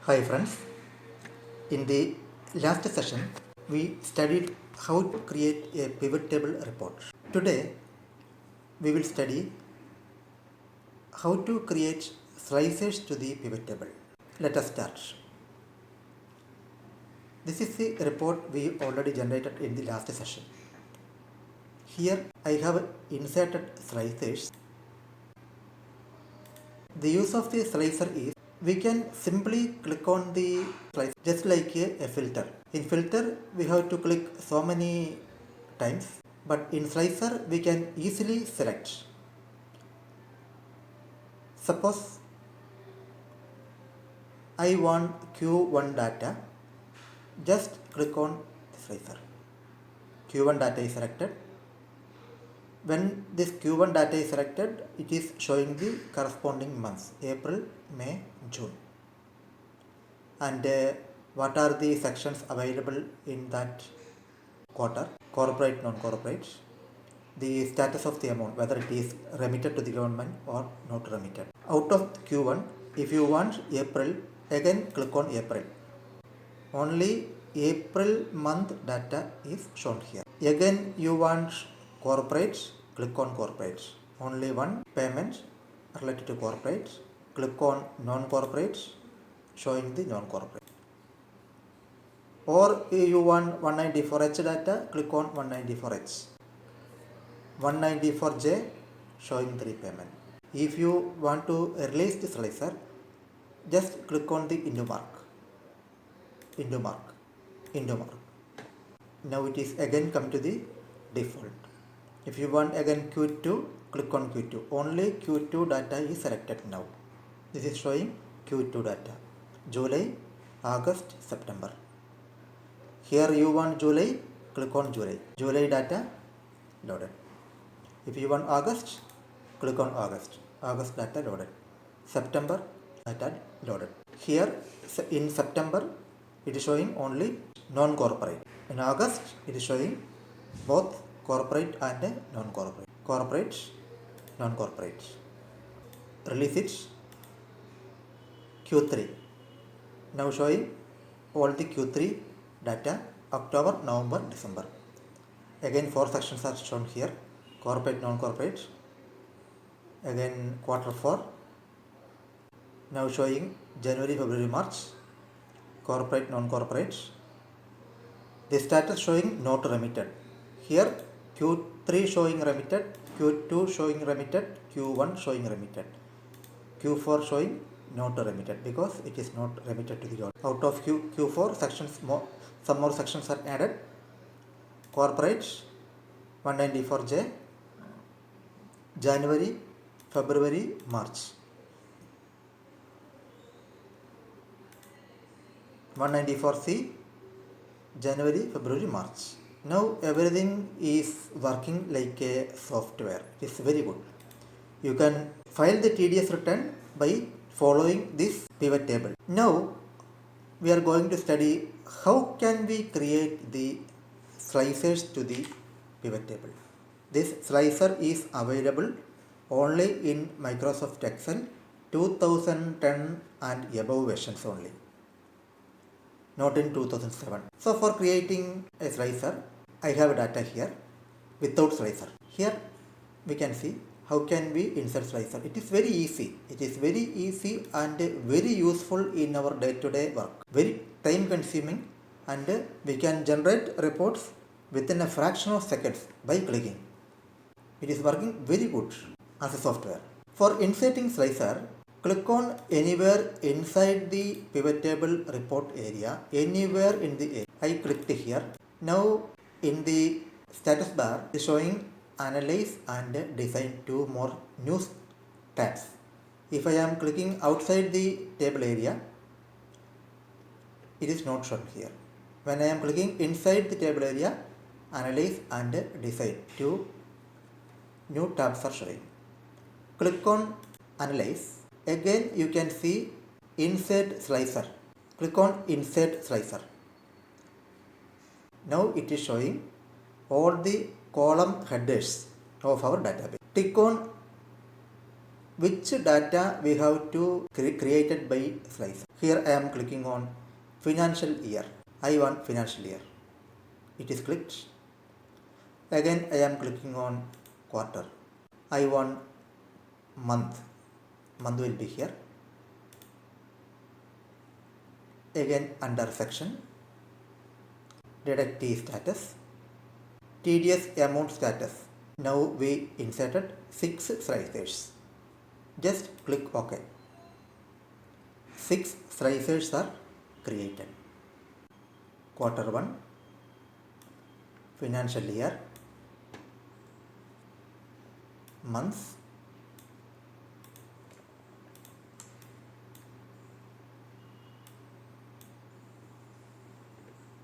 Hi friends, in the last session we studied how to create a pivot table report. Today we will study how to create slicers to the pivot table. Let us start. This is the report we already generated in the last session. Here I have inserted slicers. The use of the slicer is we can simply click on the slicer just like a filter. In filter we have to click so many times, but in slicer we can easily select. Suppose I want Q1 data, just click on the slicer. Q1 data is selected. When this Q1 data is selected, it is showing the corresponding months, April, May, June. And what are the sections available in that quarter, corporate, non-corporate, the status of the amount, whether it is remitted to the government or not remitted. Out of Q1, if you want April, again click on April. Only April month data is shown here. Again you want corporate, click on corporate. Only one payment related to corporate. Click on non-corporate, showing the non-corporate. Or you want 194H data, click on 194H. 194J, showing the repayment. If you want to release the slicer, just click on the into mark. Now it is again come to the default. If you want again Q2, click on Q2. Only Q2 data is selected now. This is showing Q2 data. July, August, September. Here you want July, click on July. July data loaded. If you want August, click on August. August data loaded. September data loaded. Here in September it is showing only non-corporate. In August it is showing both corporate and non-corporate. Corporate, non-corporate. Release it. Q3. Now showing all the Q3 data, October, November, December. Again 4 sections are shown here. Corporate, non-corporate. Again quarter 4. Now showing January, February, March. Corporate, non-corporate. The status showing not remitted. Here Q3 showing remitted, Q2 showing remitted, Q1 showing remitted, Q4 showing not remitted because it is not remitted to the government. Out of Q4 sections, some more sections are added. Corporate 194J, January, February, March. 194C, January, February, March. Now everything is working like a software. It is very good. You can file the TDS return by following this pivot table. Now we are going to study how can we create the slicers to the pivot table. This slicer is available only in Microsoft Excel 2010 and above versions only, not in 2007. So for creating a slicer, I have data here without slicer. Here we can see how can we insert slicer. It is very easy. It is very easy and very useful in our day-to-day work. Very time consuming, and we can generate reports within a fraction of seconds by clicking. It is working very good as a software. For inserting slicer, click on anywhere inside the pivot table report area, anywhere in the area. I clicked here. Now in the status bar is showing analyze and design two more new tabs. If I am clicking outside the table area, it is not shown here. When I am clicking inside the table area, analyze and design two new tabs are showing. Click on analyze. Again you can see insert slicer. Click on insert slicer. Now it is showing all the column headers of our database. Tick on which data we have to created by slicer. Here I am clicking on financial year. I want financial year. It is clicked. Again I am clicking on quarter. I want month. Month will be here. Again under section, deductee status, tedious amount status. Now we inserted 6 slicers. Just click OK. 6 slicers are created. Quarter 1, financial year, months,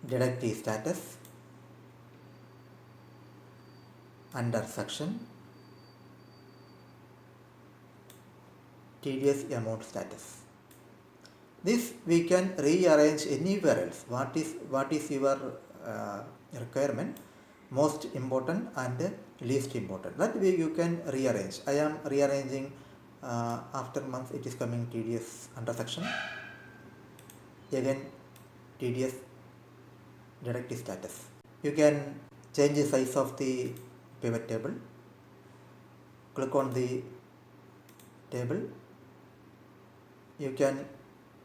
deductee status, under section, tedious amount status. This we can rearrange anywhere else. What is your requirement, most important and least important, that way you can rearrange. I am rearranging after month it is coming tedious under section, again tedious deductee status. You can change the size of the pivot table. Click on the table. You can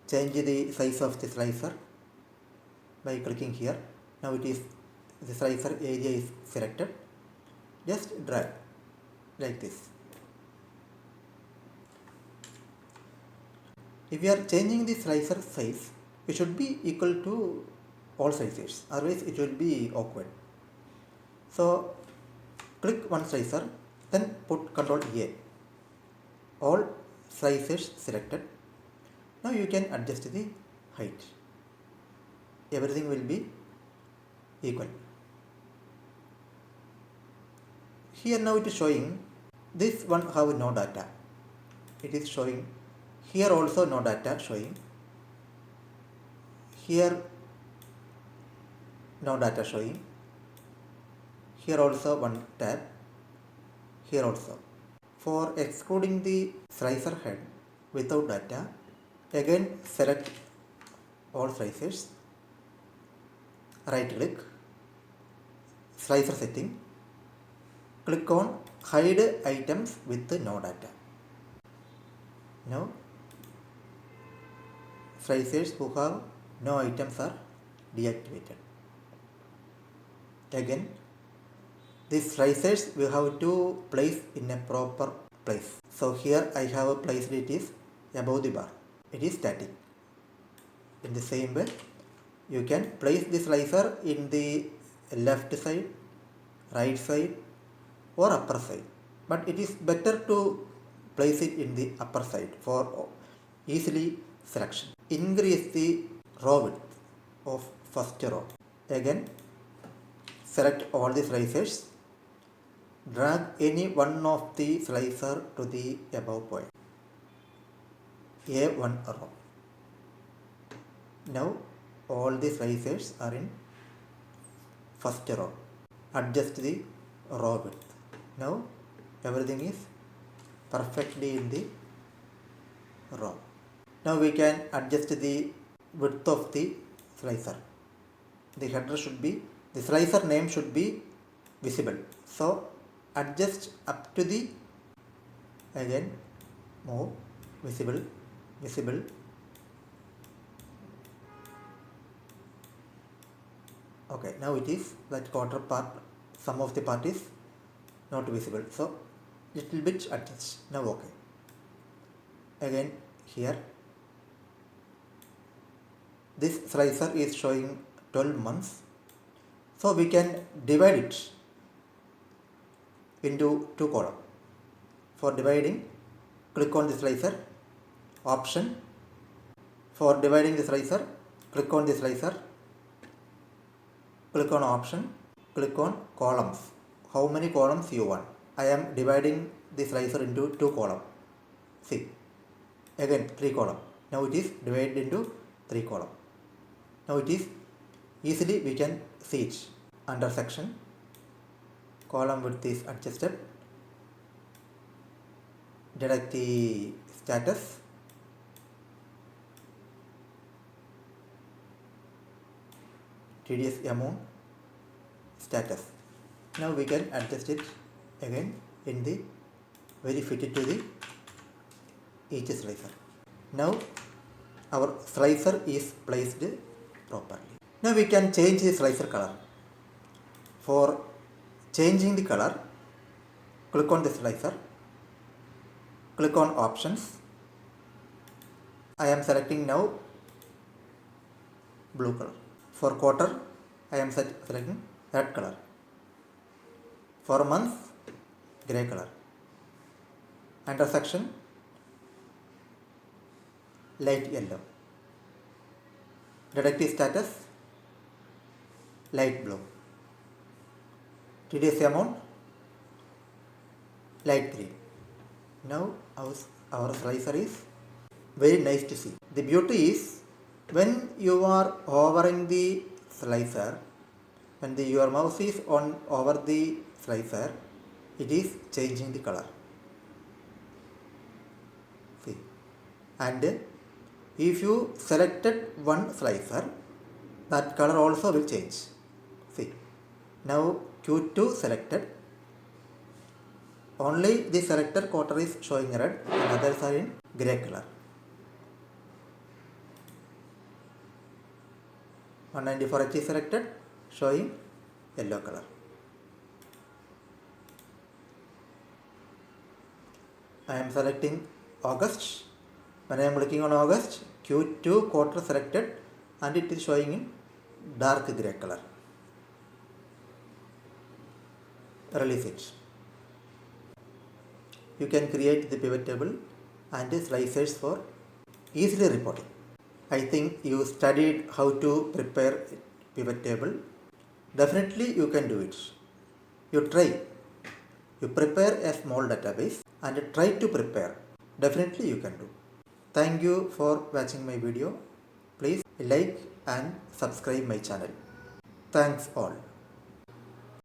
change the size of the slicer by clicking here. Now it is the slicer area is selected. Just drag like this. If we are changing the slicer size, it should be equal to all slicers, otherwise it will be awkward. So click one slicer, then put Ctrl A. All slicers selected. Now you can adjust the height. Everything will be equal. Here now it is showing this one have no data. It is showing here also no data showing. Here no data showing. Here also one tab. Here also. For excluding the slicer head without data, again select all slicers, right click, slicer setting, click on hide items with no data. Now slicers who have no items are deactivated. Again, these slicers we have to place in a proper place. So here I have placed it is above the bar. It is static. In the same way, you can place the slicer in the left side, right side or upper side. But it is better to place it in the upper side for easily selection. Increase the row width of first row. Again, select all the slicers. Drag any one of the slicer to the above point. A1 row. Now all the slicers are in first row. Adjust the row width. Now everything is perfectly in the row. Now we can adjust the width of the slicer. The header should be, the slicer name should be visible. So adjust up to the, again move, visible, visible. Okay, now it is that quarter part, some of the part is not visible. So little bit adjust. Now okay. Again here, this slicer is showing 12 months. So we can divide it into two columns. For dividing, click on the slicer, option. For dividing the slicer, click on the slicer, click on option, click on columns. How many columns you want? I am dividing the slicer into two columns. See, again 3 columns. Now it is divided into 3 columns. Now it is easily we can see it. Under section, column width is adjusted, deduct the status, TDS amount status. Now we can adjust it again in the very fitted to the each slicer. Now our slicer is placed properly. Now we can change the slicer color. For changing the color, click on the slicer, click on options. I am selecting now blue color. For quarter, I am selecting red color. For month, grey color. Intersection, light yellow. Deductive status, light blue. TDS amount, light green. Now our slicer is very nice to see. The beauty is when you are hovering the slicer, when your mouse is on over the slicer, it is changing the color. See, and if you selected one slicer, that color also will change. See, now Q2 selected, only the selector quarter is showing red and others are in grey color. 194H is selected, showing yellow color. I am selecting August. When I am clicking on August, Q2 quarter selected and it is showing in dark grey color. Release it. You can create the pivot table and the slicers for easily reporting. I think you studied how to prepare pivot table. Definitely you can do it. You try. You prepare a small database and try to prepare. Definitely you can do. Thank you for watching my video. Please like and subscribe my channel. Thanks all.